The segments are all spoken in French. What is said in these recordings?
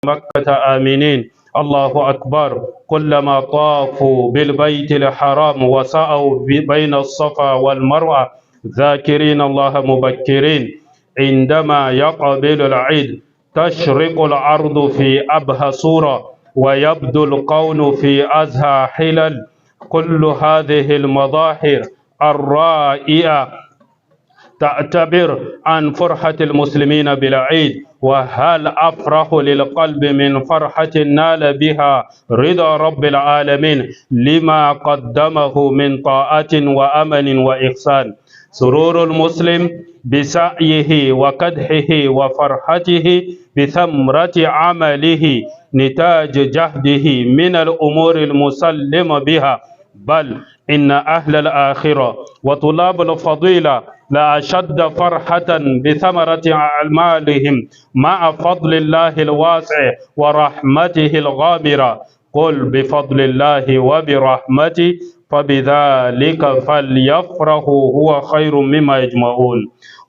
مكة آمنين. الله أكبر. كلما طافوا بالبيت الحرام وسعوا بين الصفا والمروة ذاكرين الله مبكرين، عندما يقبل العيد تشرق الأرض في أبهى صورة ويبدو الكون في أزهى حلل. كل هذه المظاهر الرائعة تعتبر عن فرحة المسلمين بالعيد، وهل أفرح للقلب من فرحة نال بها رضا رب العالمين لما قدمه من طاعة وأمن وإحسان. سرور المسلم بسعيه وكدحه وفرحته بثمرة عمله نتاج جهده من الأمور المسلم بها، بل إن أهل الآخرة وطلاب الفضيلة لا أشد فرحة بثمرة أعمالهم مع فضل الله الواسع ورحمته الغامرة. قل بفضل الله وبرحمته فبذلك فليفرحوا هو خير مما يجمعون.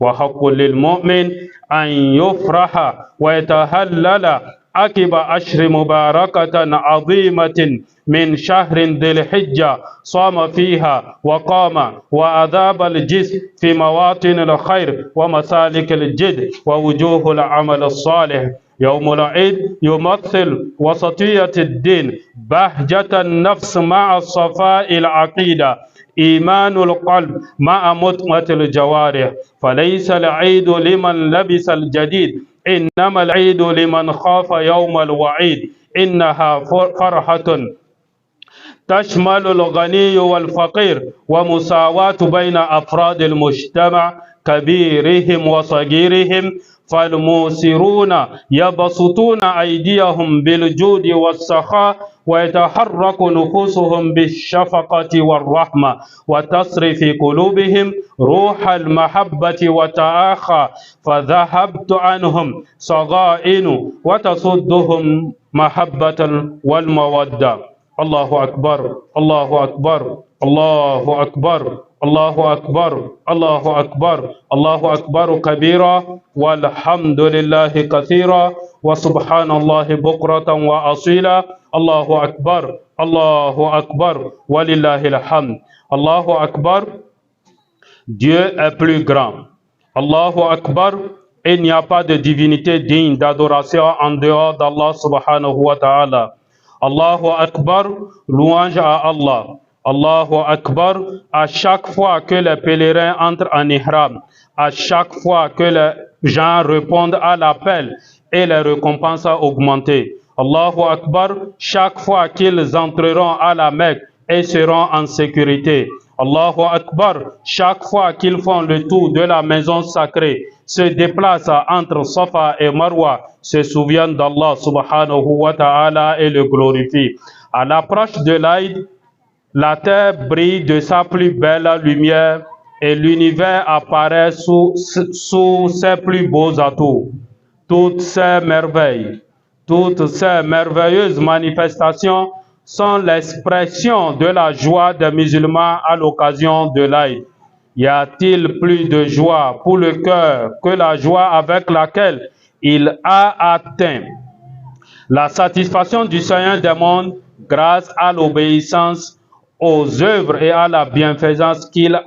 وحق للمؤمن أن يفرح ويتهلل عقب أشهر مباركة عظيمة من شهر ذي الحجة صام فيها وقام وأذاب الجسم في مواطن الخير ومسالك الجد ووجوه العمل الصالح. يوم العيد يمثل وسطية الدين، بهجة النفس مع صفاء العقيدة، إيمان القلب مع مطمة الجوارح. فليس العيد لمن لبس الجديد، إنما العيد لمن خاف يوم الوعيد. إنها فرحة تشمل الغني والفقير ومساواة بين أفراد المجتمع كبيرهم وصغيرهم. فالموسرون يبسطون أيديهم بالجود والسخاء ويتحرك نفوسهم بالشفقة والرحمة، وتصري في قلوبهم روح المحبة والتآخى، فذهبت عنهم صغائن وتصدهم محبة والمودة. الله أكبر الله أكبر الله أكبر الله أكبر الله أكبر الله أكبر كبيرا، والحمد لله كثيرا، وسبحان الله بكرة وأصيلا. الله أكبر الله أكبر ولله الحمد. الله أكبر. Dieu est plus grand. Allahu Akbar. Il n'y a pas de divinité digne d'adoration en dehors d'Allah subhanahu wa ta'ala. Allahu Akbar, louange à Allah. Allahu Akbar, à chaque fois que les pèlerins entrent en ihram, à chaque fois que les gens répondent à l'appel et les récompenses augmentées. Allahu Akbar, chaque fois qu'ils entreront à la Mecque et seront en sécurité. Allahu Akbar, chaque fois qu'ils font le tour de la maison sacrée, se déplacent entre Safa et Marwa, se souviennent d'Allah subhanahu wa ta'ala et le glorifient. À l'approche de l'Aïd, la terre brille de sa plus belle lumière et l'univers apparaît sous ses plus beaux atouts. Toutes ces merveilles, toutes ces merveilleuses manifestations sont l'expression de la joie des musulmans à l'occasion de l'Aïd. Y a-t-il plus de joie pour le cœur que la joie avec laquelle il a atteint la satisfaction du Seigneur des mondes grâce à l'obéissance aux œuvres et à la bienfaisance qu'il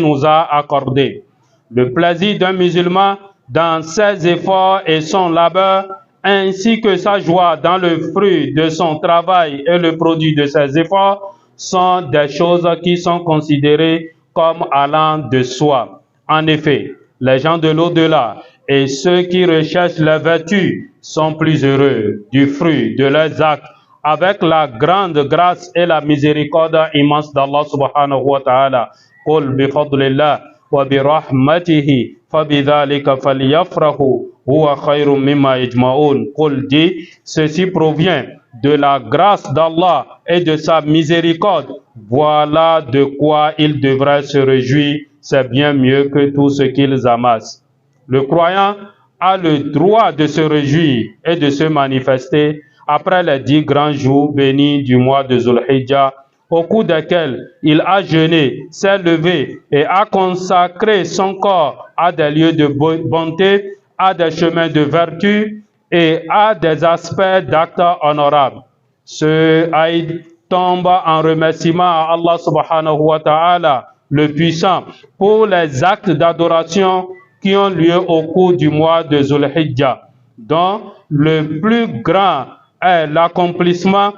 nous a accordé. Le plaisir d'un musulman dans ses efforts et son labeur, ainsi que sa joie dans le fruit de son travail et le produit de ses efforts, sont des choses qui sont considérées comme allant de soi. En effet, les gens de l'au-delà et ceux qui recherchent les vertus sont plus heureux du fruit de leurs actes avec la grande grâce et la miséricorde immense d'Allah subhanahu wa ta'ala. Qul bi fadlillah wa bi rahmatihi fabidhalika falyafrahu huwa khayrun mimma yajma'un. Qul dit, ceci provient de la grâce d'Allah et de sa miséricorde. Voilà de quoi ils devraient se réjouir, c'est bien mieux que tout ce qu'ils amassent. Le croyant a le droit de se réjouir et de se manifester après les 10 grands jours bénis du mois de Zulhijjah, au cours desquels il a jeûné, s'est levé et a consacré son corps à des lieux de bonté, à des chemins de vertu et a des aspects d'actes honorables. Ce Aïd tombe en remerciement à Allah subhanahu wa ta'ala, le puissant, pour les actes d'adoration qui ont lieu au cours du mois de Zulhijjah, dont le plus grand est l'accomplissement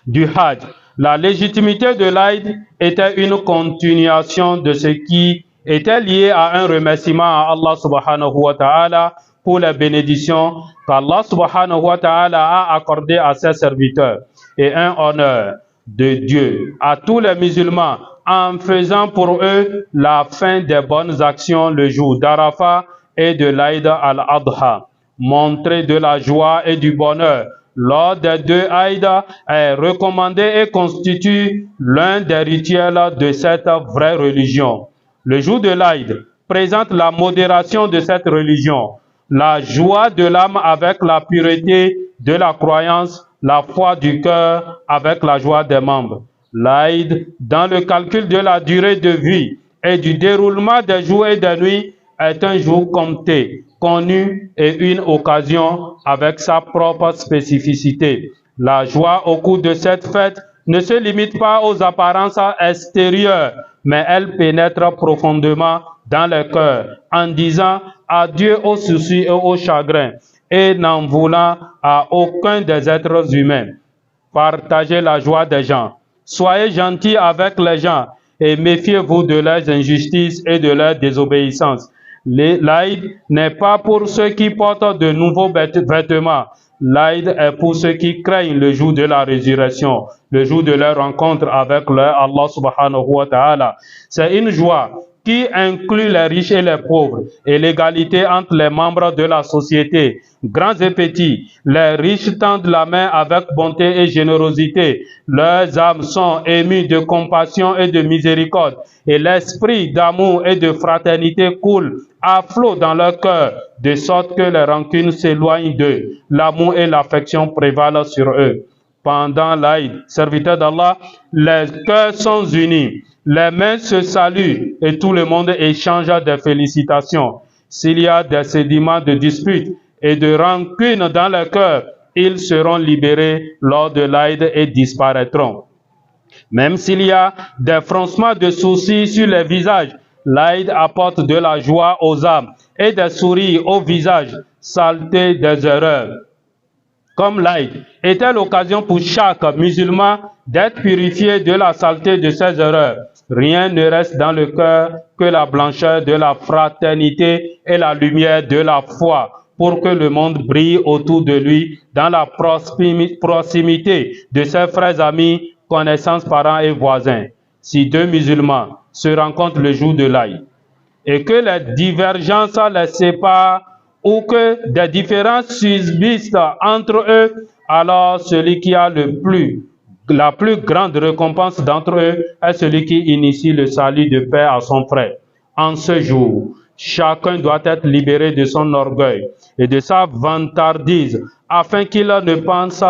du Hajj. La légitimité de l'Aïd était une continuation de ce qui était lié à un remerciement à Allah subhanahu wa ta'ala pour les bénédictions qu'Allah subhanahu wa ta'ala a accordées à ses serviteurs et un honneur de Dieu à tous les musulmans en faisant pour eux la fin des bonnes actions le jour d'Arafat et de l'Aïd al-Adha. Montrer de la joie et du bonheur lors des deux Aïd est recommandé et constitue l'un des rituels de cette vraie religion. Le jour de l'Aïd présente la modération de cette religion, la joie de l'âme avec la pureté de la croyance, la foi du cœur avec la joie des membres. L'Aïd, dans le calcul de la durée de vie et du déroulement des jours et des nuits, est un jour compté, connu et une occasion avec sa propre spécificité. La joie au cours de cette fête ne se limite pas aux apparences extérieures, mais elle pénètre profondément dans le cœur en disant adieu aux soucis et aux chagrins et n'en voulant à aucun des êtres humains. Partagez la joie des gens. Soyez gentils avec les gens et méfiez-vous de leurs injustices et de leurs désobéissances. L'Aïd n'est pas pour ceux qui portent de nouveaux vêtements. L'Aïd est pour ceux qui craignent le jour de la résurrection, le jour de leur rencontre avec leur Allah subhanahu wa ta'ala. C'est une joie qui inclut les riches et les pauvres et l'égalité entre les membres de la société, grands et petits. Les riches tendent la main avec bonté et générosité. Leurs âmes sont émues de compassion et de miséricorde et l'esprit d'amour et de fraternité coule à flot dans leur cœur, de sorte que les rancunes s'éloignent d'eux. L'amour et l'affection prévalent sur eux. Pendant l'Aïd, serviteurs d'Allah, les cœurs sont unis. Les mains se saluent et tout le monde échange des félicitations. S'il y a des sédiments de disputes et de rancune dans le cœur, ils seront libérés lors de l'Aïd et disparaîtront. Même s'il y a des froncements de sourcils sur les visages, l'Aïd apporte de la joie aux âmes et des sourires aux visages saletés des erreurs. Comme l'Aïd était l'occasion pour chaque musulman d'être purifié de la saleté de ses erreurs, rien ne reste dans le cœur que la blancheur de la fraternité et la lumière de la foi, pour que le monde brille autour de lui dans la proximité de ses frères amis, connaissances, parents et voisins. Si deux musulmans se rencontrent le jour de l'Aïd et que les divergences les séparent ou que des différences subsistent entre eux, alors celui qui a la plus grande récompense d'entre eux est celui qui initie le salut de paix à son frère. En ce jour, chacun doit être libéré de son orgueil et de sa vantardise, afin qu'il ne pense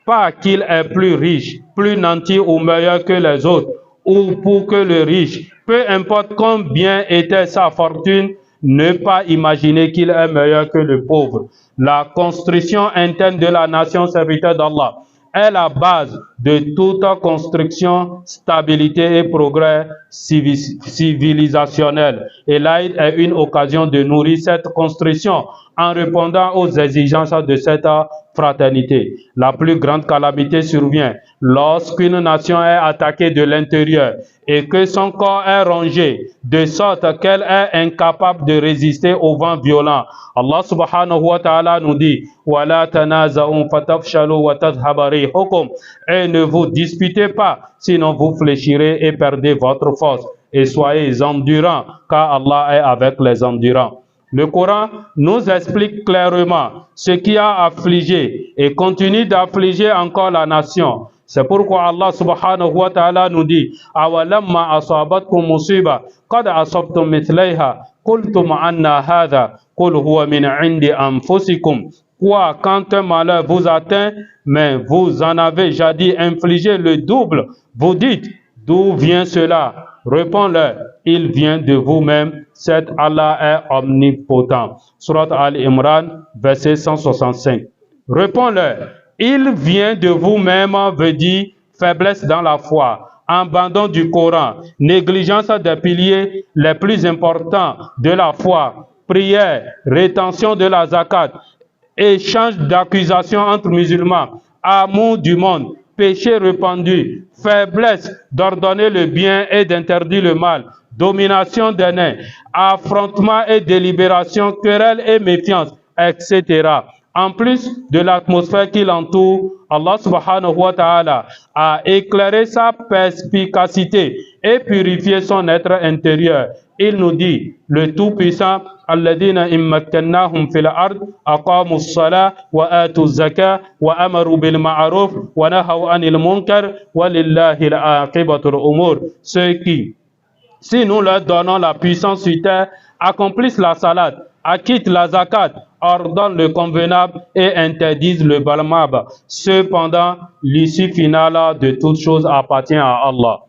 pas qu'il est plus riche, plus nanti ou meilleur que les autres, ou pour que le riche, peu importe combien était sa fortune, ne pas imaginer qu'il est meilleur que le pauvre. La construction interne de la nation serviteur d'Allah est la base de toute construction, stabilité et progrès civilisationnel. Et l'Aïd est une occasion de nourrir cette construction en répondant aux exigences de cette fraternité. La plus grande calamité survient lorsqu'une nation est attaquée de l'intérieur et que son corps est rongé, de sorte qu'elle est incapable de résister au vent violent. Allah subhanahu wa ta'ala nous dit « Wala tanaza'un fatafshalu wa tadhhaba rihukum » et ne vous disputez pas, sinon vous fléchirez et perdez votre force. Et soyez endurants, car Allah est avec les endurants. Le Coran nous explique clairement ce qui a affligé et continue d'affliger encore la nation. C'est pourquoi Allah subhanahu wa ta'ala nous dit « Awalamma asabatkum musiba qad asabtum mithlaiha qultum anna hadha qul huwa min indi anfusikum » Quoi, quand un malheur vous atteint, mais vous en avez jadis infligé le double, vous dites, d'où vient cela? Réponds-leur, il vient de vous-même, certes Allah est omnipotent. Surat Al-Imran, verset 165. Réponds-leur, il vient de vous-même veut dire faiblesse dans la foi, abandon du Coran, négligence des piliers les plus importants de la foi, prière, rétention de la zakat, échange d'accusations entre musulmans, amour du monde, péché répandu, faiblesse d'ordonner le bien et d'interdire le mal, domination des nains, affrontement et délibération, querelle et méfiance, etc. En plus de l'atmosphère qui l'entoure, Allah subhanahu wa ta'ala a éclairé sa perspicacité et purifié son être intérieur. Il nous dit, le Tout-Puissant, Alladina immakkannahum fil ard, aqamu as-salah wa atu az-zakah wa amaru bil ma'ruf wa nahaw anil munkar wa lillahi al-aqibatul umur. Ceux qui, si nous leur donnons la puissance sur terre, accomplissent la salade, acquittent la zakat, ordonnent le convenable et interdisent le blâmable. Cependant, l'issue finale de toutes choses appartient à Allah.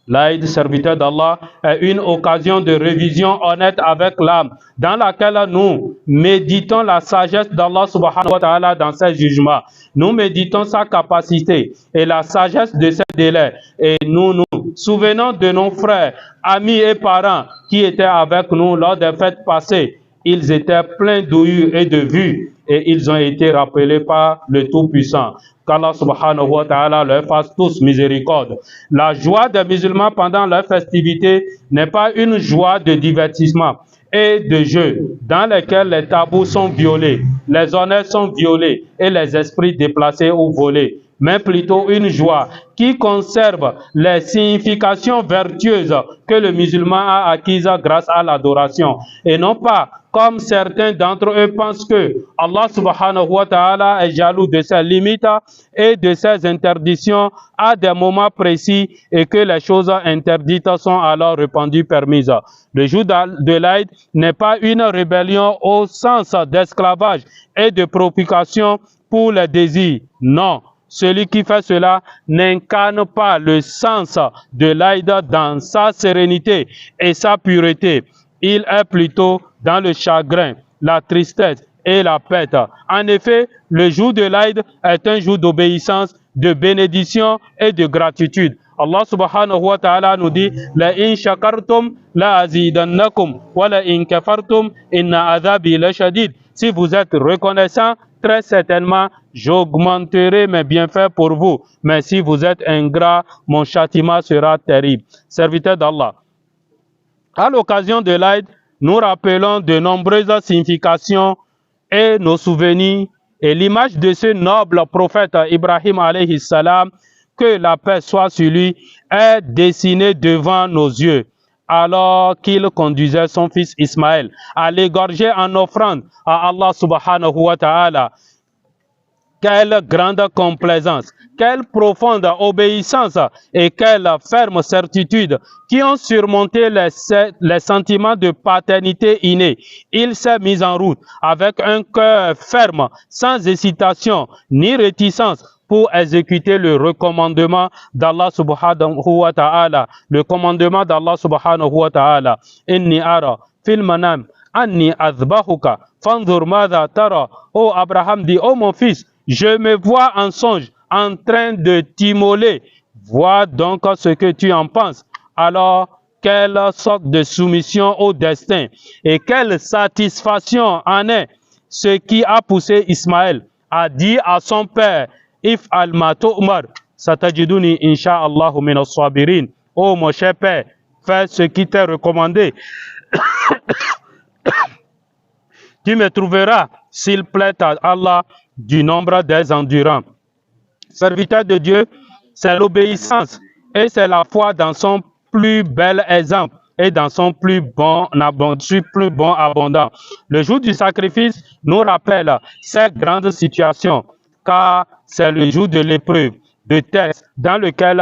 L'Aïd, serviteur d'Allah, est une occasion de révision honnête avec l'âme, dans laquelle nous méditons la sagesse d'Allah subhanahu wa ta'ala dans ses jugements. Nous méditons sa capacité et la sagesse de ses délais. Et nous nous souvenons de nos frères, amis et parents qui étaient avec nous lors des fêtes passées. Ils étaient pleins d'ouïe et de vue et ils ont été rappelés par le Tout-Puissant. Qu'Allah subhanahu wa ta'ala leur fasse tous miséricorde. La joie des musulmans pendant leur festivité n'est pas une joie de divertissement et de jeu dans lesquels les tabous sont violés, les honneurs sont violés et les esprits déplacés ou volés, mais plutôt une joie qui conserve les significations vertueuses que le musulman a acquises grâce à l'adoration, et non pas comme certains d'entre eux pensent que Allah subhanahu wa ta'ala est jaloux de ses limites et de ses interdictions à des moments précis et que les choses interdites sont alors répandues permises. Le jour de l'Aïd n'est pas une rébellion au sens d'esclavage et de propagation pour les désirs. Non. Celui qui fait cela n'incarne pas le sens de l'Aïd dans sa sérénité et sa pureté. Il est plutôt dans le chagrin, la tristesse et la perte. En effet, le jour de l'Aïd est un jour d'obéissance, de bénédiction et de gratitude. Allah subhanahu wa ta'ala nous dit la in shakartum la azidannakum wa la in kafartum inna adhabi la shadid. Si vous êtes reconnaissant, très certainement j'augmenterai mes bienfaits pour vous. Mais si vous êtes ingrat, mon châtiment sera terrible. Serviteur d'Allah, à l'occasion de l'Aïd, nous rappelons de nombreuses significations et nos souvenirs et l'image de ce noble prophète Ibrahim alayhi salam, que la paix soit sur lui, est dessinée devant nos yeux alors qu'il conduisait son fils Ismaël à l'égorger en offrande à Allah subhanahu wa ta'ala. Quelle grande complaisance, quelle profonde obéissance et quelle ferme certitude qui ont surmonté les sentiments de paternité innés. Il s'est mis en route avec un cœur ferme, sans hésitation ni réticence, pour exécuter le recommandement d'Allah subhanahu wa ta'ala. Le commandement d'Allah subhanahu wa ta'ala. Inni ara fil manam anni azbahuka fanzur madha tara. Oh Abraham dit, oh mon fils, je me vois en songe en train de t'immoler. Vois donc ce que tu en penses. Alors, quelle sorte de soumission au destin et quelle satisfaction en est ce qui a poussé Ismaël à dire à son père, If al-ma tu'mar, satajiduni insha'Allahu min as-sabirin. Oh mon cher père, fais ce qui t'est recommandé. Tu me trouveras, s'il plaît à Allah, du nombre des endurants. Serviteur de Dieu, c'est l'obéissance et c'est la foi dans son plus bel exemple et dans son plus bon abondant. Le jour du sacrifice nous rappelle cette grande situation, car c'est le jour de l'épreuve, de test, dans lequel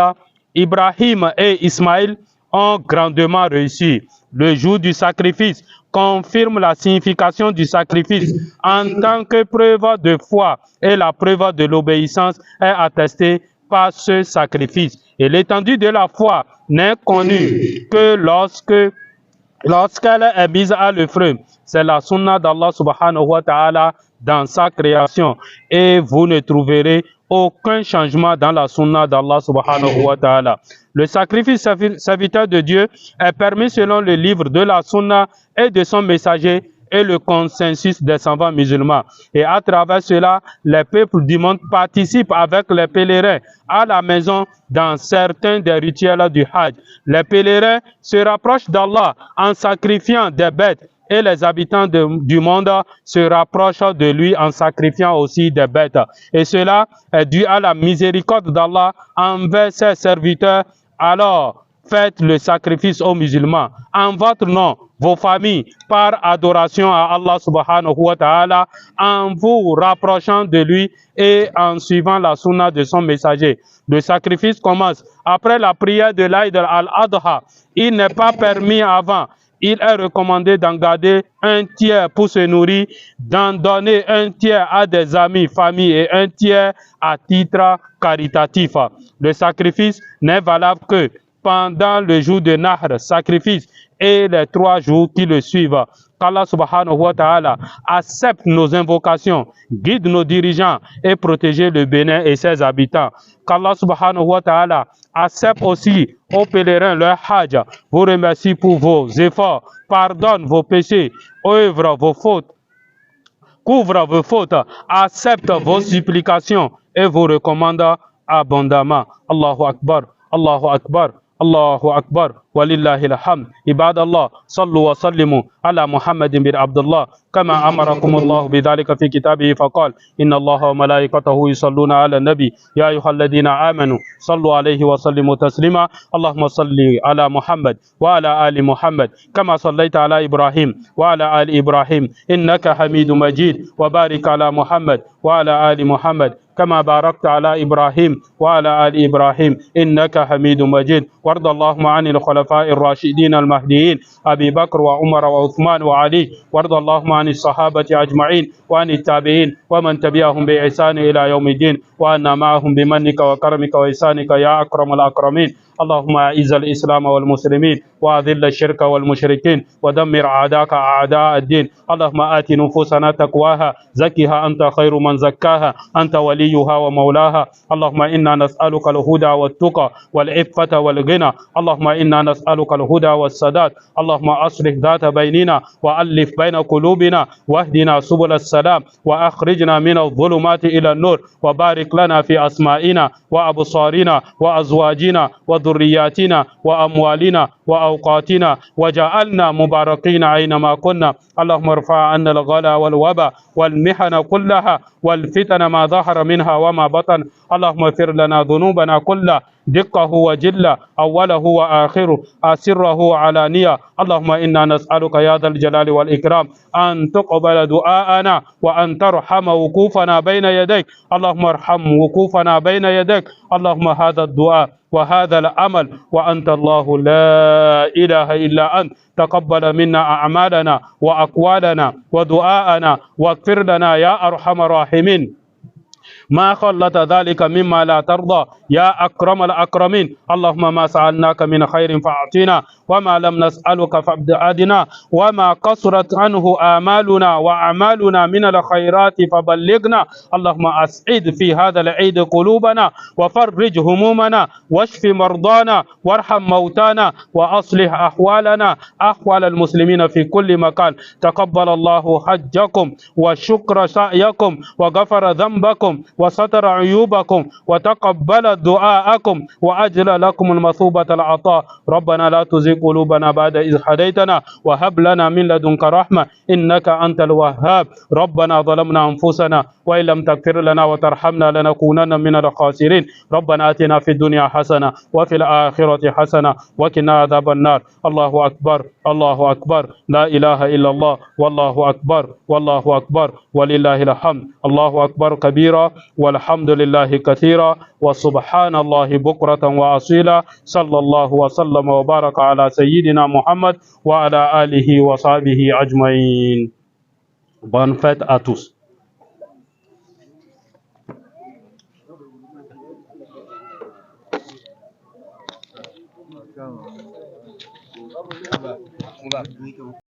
Ibrahim et Ismaël ont grandement réussi. Le jour du sacrifice confirme la signification du sacrifice en tant que preuve de foi et la preuve de l'obéissance est attestée par ce sacrifice. Et l'étendue de la foi n'est connue que lorsqu'elle est mise à l'œuvre. C'est la sunna d'Allah subhanahu wa ta'ala dans sa création. Et vous ne trouverez aucun changement dans la sunna d'Allah subhanahu wa ta'ala. Le sacrifice serviteur de Dieu est permis selon le livre de la sunna et de son messager et le consensus des savants musulmans. Et à travers cela, les peuples du monde participent avec les pèlerins à la maison dans certains des rituels du Hajj. Les pèlerins se rapprochent d'Allah en sacrifiant des bêtes et les habitants du monde se rapprochent de lui en sacrifiant aussi des bêtes. Et cela est dû à la miséricorde d'Allah envers ses serviteurs. Alors, faites le sacrifice aux musulmans en votre nom, vos familles, par adoration à Allah subhanahu wa ta'ala, en vous rapprochant de lui et en suivant la sunna de son messager. Le sacrifice commence après la prière de l'Aïd al-Adha. Il n'est pas permis avant. Il est recommandé d'en garder un tiers pour se nourrir, d'en donner un tiers à des amis, familles et un tiers à titre caritatif. Le sacrifice n'est valable que pendant le jour de Nahr, sacrifice, et les 3 jours qui le suivent. Qu'Allah subhanahu wa ta'ala accepte nos invocations, guide nos dirigeants et protège le Bénin et ses habitants. Qu'Allah subhanahu wa ta'ala accepte aussi aux pèlerins leur hajj, vous remercie pour vos efforts, pardonne vos péchés, œuvre vos fautes, couvre vos fautes, accepte vos supplications et vous recommande abondamment. Allahu Akbar, Allahu Akbar, Allahu Akbar, walillahi alhamd. Ibadallah, sallu wa sallimu ala Muhammadin bin Abdullah, كما أمركم الله بذلك في كتابه فقال إن الله وملائكته يصلون على النبي يا أيها الذين آمنوا صلوا عليه وسلموا تسليما اللهم صل على محمد وعلى آل محمد كما صليت على إبراهيم وعلى آل إبراهيم إنك حميد مجيد وبارك على محمد وعلى آل محمد كما باركت على إبراهيم وعلى آل إبراهيم إنك حميد مجيد وارض اللهم عن الخلفاء الراشدين المهديين أبي بكر وعمر وعثمان وعلي وارض اللهم عن الصحابة أجمعين وعن التابعين ومن تبعهم بإحسان إلى يوم الدين وأنا معهم بمنك وكرمك وإحسانك يا أكرم الأكرمين اللهم أعز الإسلام والمسلمين وأذل الشرك والمشركين ودمر أعداءك أعداء الدين اللهم آت نفوسنا تقواها زكها أنت خير من زكاها أنت وليها ومولاها اللهم إنا نسألك الهدى والتقى والعفة والغنى اللهم إنا نسألك الهدى والسداد اللهم أصلح ذات بيننا وألف بين قلوبنا واهدنا سبل السلام وأخرجنا من الظلمات إلى النور وبارك لنا في أسمائنا وأبصارنا وأزواجنا وذرياتنا وأموالنا وأوقاتنا وجعلنا مباركين أينما كنا اللهم ارفع عنا الغلا والوبا والمحن كلها والفتن ما ظهر منها وما بطن اللهم اغفر لنا ذنوبنا كلها دقه وجله أوله وآخره أسره وعلانية اللهم إنا نسألك يا ذا الجلال والإكرام أن تقبل دعاءنا وأن ترحم وقوفنا بين يديك اللهم ارحم وقوفنا بين يديك اللهم هذا الدعاء وهذا العمل وأنت الله لا إله إلا أنت تقبل منا أعمالنا وأقوالنا ودعاءنا واغفر لنا يا أرحم الراحمين ما خلت ذلك مما لا ترضى يا أكرم الأكرمين اللهم ما سألناك من خير فأعطنا وما لم نسألك فابتعدنا وما قصرت عنه آمالنا وأعمالنا من الخيرات فبلغنا اللهم أسعد في هذا العيد قلوبنا وفرج همومنا واشف مرضانا وارحم موتانا وأصلح أحوالنا أحوال المسلمين في كل مكان تقبل الله حجكم وشكر سعيكم وغفر ذنبكم وستر عيوبكم وتقبل دعاءكم وأجل لكم المثوبة العطاء ربنا لا تزغ قلوبنا بعد إذ هديتنا وهب لنا من لدنك رحمة إنك أنت الوهاب ربنا ظلمنا أنفسنا وإن لم تغفر لنا وترحمنا لنكونن من الخاسرين ربنا آتنا في الدنيا حسنة وفي الآخرة حسنة وقنا عذاب النار الله أكبر الله أكبر لا إله إلا الله والله أكبر والله أكبر ولله الحمد الله أكبر كبيرا والحمد لله كثيرا وسبحان الله بكرة وأصيلا صلى الله وسلم وبارك على سيدنا محمد وعلى آله وصحبه أجمعين. Bonne fête à tous. Mubarak.